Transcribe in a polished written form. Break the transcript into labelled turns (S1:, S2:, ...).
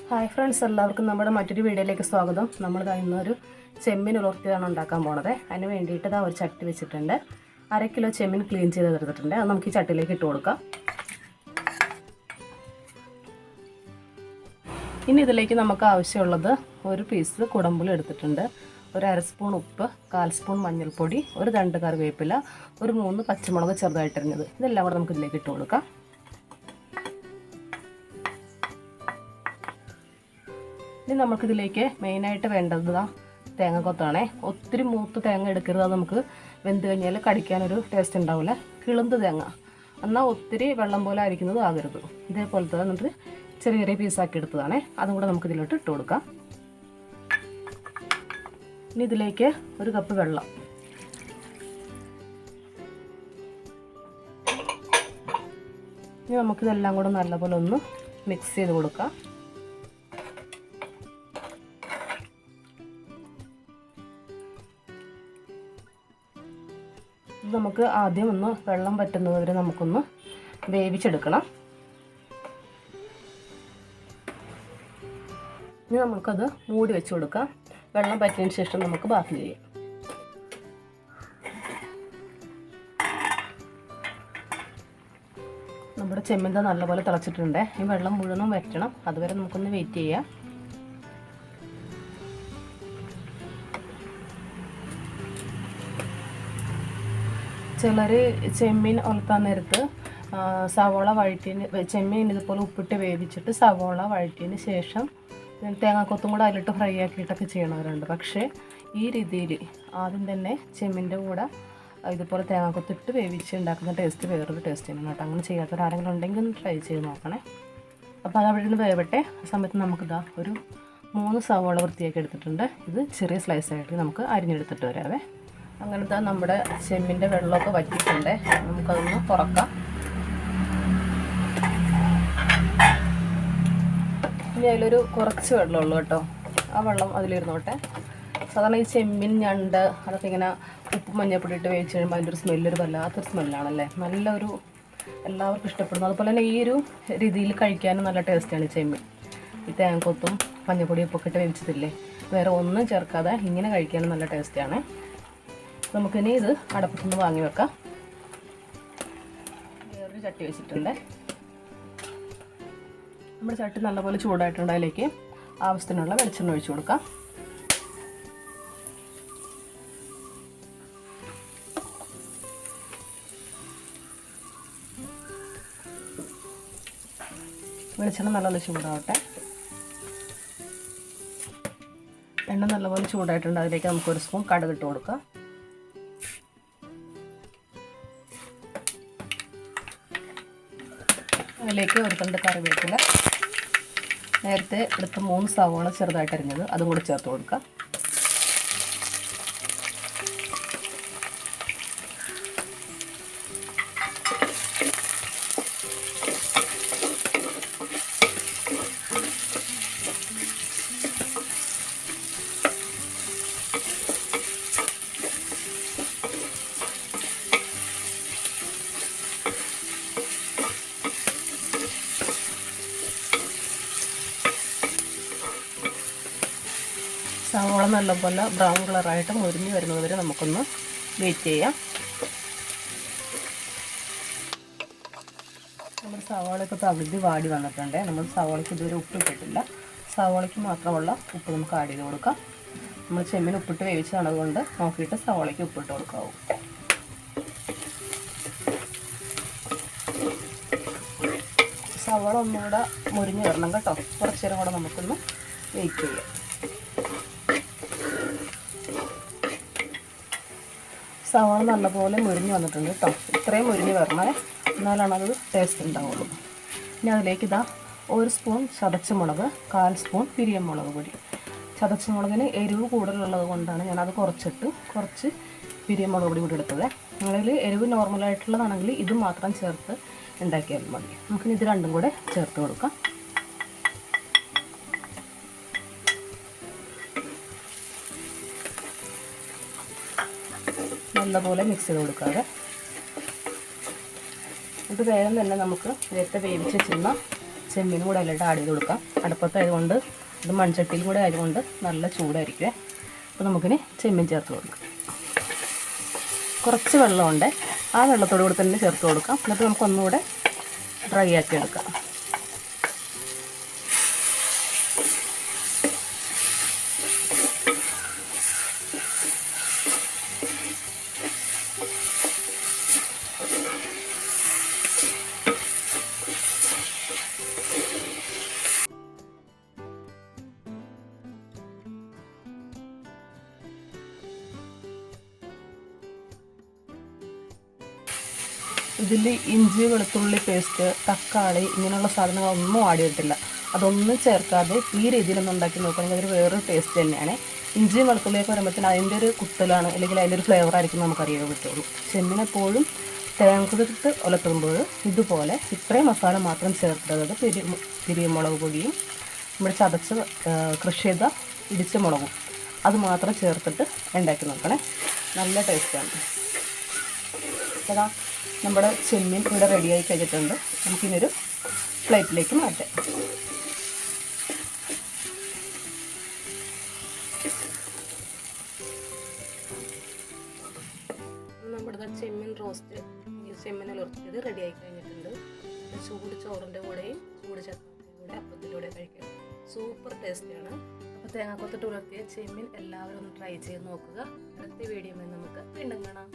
S1: Hi friends, എല്ലാവർക്കും നമ്മുടെ മറ്റൊരു വീഡിയോയിലേക്ക് സ്വാഗതം. നമ്മൾ ഇന്നൊരു ചെമ്മീൻ ഉലർത്തിയാണ് ഉണ്ടാക്കാൻ പോണത്. അതിന് വേണ്ടിയിട്ട് ഒരു ചട്ടി വെച്ചിട്ടുണ്ട്. 1/2 കിലോ ചെമ്മീൻ ക്ലീൻ ചെയ്ത് എടുത്തിട്ടുണ്ട്. അത് നമുക്ക് ഈ ചട്ടിയിലേക്ക് ഇട്ട് കൊടുക്കാം. ഇനി ഇതിലേക്ക് നമുക്ക് ആവശ്യമുള്ളത് ഒരു പീസ് കുടമ്പുളി എടുത്തിട്ടുണ്ട്, ഒരു 1/2 സ്പൂൺ ഉപ്പ്, 1/4 സ്പൂൺ മഞ്ഞൾപ്പൊടി, ഒരു 2 കറിവേപ്പില, ഒരു 3 പച്ചമുളക് ചെറുതായിട്ടരിഞ്ഞത്. ഇതെല്ലാം കൂടെ നമുക്ക് ഇതിലേക്ക് ഇട്ട് കൊടുക്കാം. ഇനി നമുക്കിതിലേക്ക് മെയിനായിട്ട് വേണ്ടത് തേങ്ങക്കൊത്താണേ. ഒത്തിരി മൂത്ത് തേങ്ങ എടുക്കരുത്, അത് നമുക്ക് വെന്ത് കഴിഞ്ഞാൽ കടിക്കാനൊരു ടേസ്റ്റ് ഉണ്ടാവില്ല. കിളുന്ത് തേങ്ങ എന്നാൽ ഒത്തിരി വെള്ളം പോലെ ആയിരിക്കുന്നത് ആകരുത്. ഇതേപോലത്തെ എന്നിട്ട് ചെറിയ ചെറിയ പീസാക്കി എടുത്തതാണേ. അതും കൂടെ നമുക്ക് ഇതിലോട്ട് ഇട്ട് കൊടുക്കാം. ഇനി ഇതിലേക്ക് 1 കപ്പ് വെള്ളം, ഇനി നമുക്കിതെല്ലാം കൂടെ നല്ലപോലെ ഒന്ന് മിക്സ് ചെയ്ത് കൊടുക്കാം. നമുക്ക് ആദ്യം ഒന്ന് വെള്ളം വറ്റുന്നത് വരെ നമുക്കൊന്ന് വേവിച്ചെടുക്കണം. ഇനി നമുക്കത് മൂടി വെച്ച് കൊടുക്കാം. വെള്ളം വറ്റിയതിന് ശേഷം നമുക്ക് ബാക്കി ചെയ്യാം. നമ്മുടെ ചെമ്മീൻ നല്ലപോലെ തിളച്ചിട്ടുണ്ട്. ഈ വെള്ളം മുഴുവനും വറ്റണം, അതുവരെ നമുക്കൊന്ന് വെയിറ്റ് ചെയ്യാം. ചിലർ ചെമ്മീൻ ഉലത്താൻ നേരത്ത് സവോള വഴറ്റിന് ചെമ്മീൻ ഇതുപോലെ ഉപ്പിട്ട് വേവിച്ചിട്ട് സവോള വഴറ്റിയതിന് ശേഷം തേങ്ങാക്കൊത്തും കൂടെ അതിലിട്ട് ഫ്രൈ ആക്കിയിട്ടൊക്കെ ചെയ്യണവരുണ്ട്. പക്ഷേ ഈ രീതിയിൽ ആദ്യം തന്നെ ചെമ്മീൻ്റെ കൂടെ ഇതുപോലെ തേങ്ങാക്കൊത്തിട്ട് വേവിച്ച് ഉണ്ടാക്കുന്ന ടേസ്റ്റ് വേറൊരു ടേസ്റ്റ് തന്നെയാണ് കേട്ടോ. അങ്ങനെ ചെയ്യാത്തവരാരെങ്കിലും ഉണ്ടെങ്കിൽ ഒന്ന് ട്രൈ ചെയ്ത് നോക്കണേ. അപ്പോൾ അത് അവിടെ നിന്ന് വേവട്ടെ. ആ സമയത്ത് നമുക്കിതാ ഒരു 3 സവോള വൃത്തിയാക്കി എടുത്തിട്ടുണ്ട്. ഇത് ചെറിയ സ്ലൈസായിട്ട് നമുക്ക് അരിഞ്ഞെടുത്തിട്ട് വരാവേ. അങ്ങനത്തെ നമ്മുടെ ചെമ്മിൻ്റെ വെള്ളമൊക്കെ വറ്റിയിട്ടുണ്ട്. നമുക്കതൊന്ന് തുറക്കാം. ഇനി അതിലൊരു കുറച്ച് വെള്ളമുള്ളൂ കേട്ടോ. ആ വെള്ളം അതിലിരുന്നോട്ടെ. സാധാരണ ഈ ചെമ്മീൻ, ഞണ്ട് അതൊക്കെ ഇങ്ങനെ ഉപ്പ് മഞ്ഞപ്പൊടി ഇട്ട് വേവിച്ച് കഴിയുമ്പോൾ അതിൻ്റെ ഒരു സ്മെല്ലൊരു വല്ലാത്തൊരു സ്മെല്ലാണല്ലേ. നല്ലൊരു എല്ലാവർക്കും ഇഷ്ടപ്പെടുന്നു. അതുപോലെ തന്നെ ഈ ഒരു രീതിയിൽ കഴിക്കാനും നല്ല ടേസ്റ്റാണ് ചെമ്മീൻ. ഈ തേങ്ങക്കൊത്തും മഞ്ഞപ്പൊടി ഉപ്പൊക്കെ ഇട്ട് വേവിച്ചതില്ലേ, വേറെ ഒന്നും ചേർക്കാതെ ഇങ്ങനെ കഴിക്കാനും നല്ല ടേസ്റ്റാണ്. നമുക്കിനി ഇത് അടപ്പത്തുനിന്ന് വാങ്ങി വെക്കാം. വേറൊരു ചട്ടി വെച്ചിട്ടുണ്ട്. നമ്മുടെ ചട്ടി നല്ലപോലെ ചൂടായിട്ടുണ്ട്. അതിലേക്ക് ആവശ്യത്തിനുള്ള വെളിച്ചെണ്ണ ഒഴിച്ചു കൊടുക്കാം. വെളിച്ചെണ്ണ നല്ലപോലെ ചൂടാവട്ടെ. എണ്ണ നല്ലപോലെ ചൂടായിട്ടുണ്ട്. അതിലേക്ക് നമുക്ക് 1 സ്പൂൺ കടുക് ഇട്ട് കൊടുക്കാം. അതിലേക്ക് 1 തണ്ട് കറിവേപ്പില, നേരത്തെ എടുത്ത 3 സവോള ചെറുതായിട്ട് അരിഞ്ഞത് അതും കൂടി ചേർത്ത് കൊടുക്കാം. സവോള നല്ലപോലെ ബ്രൗൺ കളറായിട്ട് മുരിഞ്ഞ് വരുന്നത് വരെ നമുക്കൊന്ന് വെയിറ്റ് ചെയ്യാം. നമ്മുടെ സവോളയൊക്കെ പകുതി വാടി വന്നിട്ടുണ്ട്. നമ്മൾ സവോളയ്ക്ക് ഇതുവരെ ഉപ്പ് ഇട്ടിട്ടില്ല. സവോളയ്ക്ക് മാത്രമുള്ള ഉപ്പ് നമുക്ക് ആഡ് ചെയ്ത് കൊടുക്കാം. നമ്മൾ ചെമ്മീൻ ഉപ്പിട്ട് വേവിച്ചതാണ്, അതുകൊണ്ട് നോക്കിയിട്ട് സവോളയ്ക്ക് ഉപ്പിട്ട് കൊടുക്കാവൂ. സവോള ഒന്നുകൂടെ മുരിഞ്ഞ് വരണം കേട്ടോ. കുറച്ച് നേരം കൂടെ നമുക്കൊന്ന് വെയിറ്റ് ചെയ്യാം. സവാള നല്ലപോലെ മുരിഞ്ഞ് വന്നിട്ടുണ്ട് കേട്ടോ. ഇത്രയും മുരിഞ്ഞ് വരണേ, എന്നാലാണ് അത് ടേസ്റ്റ് ഉണ്ടാവുള്ളൂ. ഇനി അതിലേക്ക് 1 സ്പൂൺ ചതച്ച മുളക്, 1/4 സ്പൂൺ പിരിയമുളക് പൊടി. ചതച്ച മുളകിന് എരിവ് കൂടുതലുള്ളത് കൊണ്ടാണ് ഞാനത് കുറച്ച് പിരിയമുളക് പൊടി കൂടി എടുത്തത്. നിങ്ങളിൽ എരിവ് നോർമലായിട്ടുള്ളതാണെങ്കിൽ ഇത് മാത്രം ചേർത്ത് ഉണ്ടാക്കിയാൽ മതി. നമുക്കിനി ഇത് രണ്ടും കൂടെ ചേർത്ത് കൊടുക്കാം. നല്ലപോലെ മിക്സ് ചെയ്ത് കൊടുക്കാതെ ഇത് വേഗം തന്നെ നമുക്ക് നേരത്തെ വേവിച്ച് വെച്ചിരുന്ന ചെമ്മീനും കൂടെ അതിലോട്ട് ആഡ് ചെയ്ത് കൊടുക്കാം. അടുപ്പത്തായതുകൊണ്ട് ഇത് മൺചട്ടിയിൽ കൂടെ ആയതുകൊണ്ട് നല്ല ചൂടായിരിക്കുമേ. അപ്പോൾ നമുക്കിനി ചെമ്മീൻ ചേർത്ത് കൊടുക്കാം. കുറച്ച് വെള്ളമുണ്ട്, ആ വെള്ളത്തോട് കൂടെ തന്നെ ചേർത്ത് കൊടുക്കാം. എന്നിട്ട് നമുക്കൊന്നുകൂടെ ഡ്രൈ ആക്കി എടുക്കാം. ഇതിൽ ഇഞ്ചി വെളുത്തുള്ളി പേസ്റ്റ് തക്കാളി ഇങ്ങനെയുള്ള സാധനങ്ങളൊന്നും ആഡ് ചെയ്തിട്ടില്ല. അതൊന്നും ചേർക്കാതെ ഈ രീതിയിലൊന്നും ഉണ്ടാക്കി നോക്കുകയാണെങ്കിൽ അതൊരു വേറൊരു ടേസ്റ്റ് തന്നെയാണ്. ഇഞ്ചിയും വെളുത്തുള്ളിയൊക്കെ വരുമ്പോഴത്തേന് അതിൻ്റെ ഒരു കുത്തലാണ്, അല്ലെങ്കിൽ അതിൻ്റെ ഒരു ഫ്ലേവർ ആയിരിക്കും നമുക്കറിയാൻ പറ്റുള്ളൂ. ചെമ്മീനെപ്പോഴും തേങ്ങ ഉലത്തുമ്പോൾ ഇതുപോലെ ഇത്രയും മസാല മാത്രം ചേർത്തത് പിരിയമുളക് പൊടിയും നമ്മുടെ ചതച്ച് കൃഷി ചെയ്ത ഇടിച്ച മുളകും അത് മാത്രം ചേർത്തിട്ട് ഉണ്ടാക്കി നോക്കണേ. നല്ല ടേസ്റ്റാണ്. അതാ നമ്മുടെ ചെമ്മീൻ ഇവിടെ റെഡിയായി കഴിഞ്ഞിട്ടുണ്ട്. നമുക്കിനൊരു പ്ലേറ്റിലേക്ക് മാറ്റാം. നമ്മുടെ ചെമ്മീൻ റോസ്റ്റ്, ചെമ്മീൻ ഉലർത്തിയത് റെഡിയായി കഴിഞ്ഞിട്ടുണ്ട്. ചൂട് ചോറിൻ്റെ കൂടെയും ചൂട് ചപ്പാത്തിയുടെ കൂടെ അപ്പത്തിലൂടെ കഴിക്കാം. സൂപ്പർ ടേസ്റ്റിയാണ്. അപ്പോൾ തേങ്ങാക്കൊത്തിട്ട് ഉലർത്തിയ ചെമ്മീൻ എല്ലാവരും ഒന്ന് ട്രൈ ചെയ്ത് നോക്കുക. അടുത്ത വീഡിയോയിൽ നമുക്ക് വീണ്ടും കാണാം.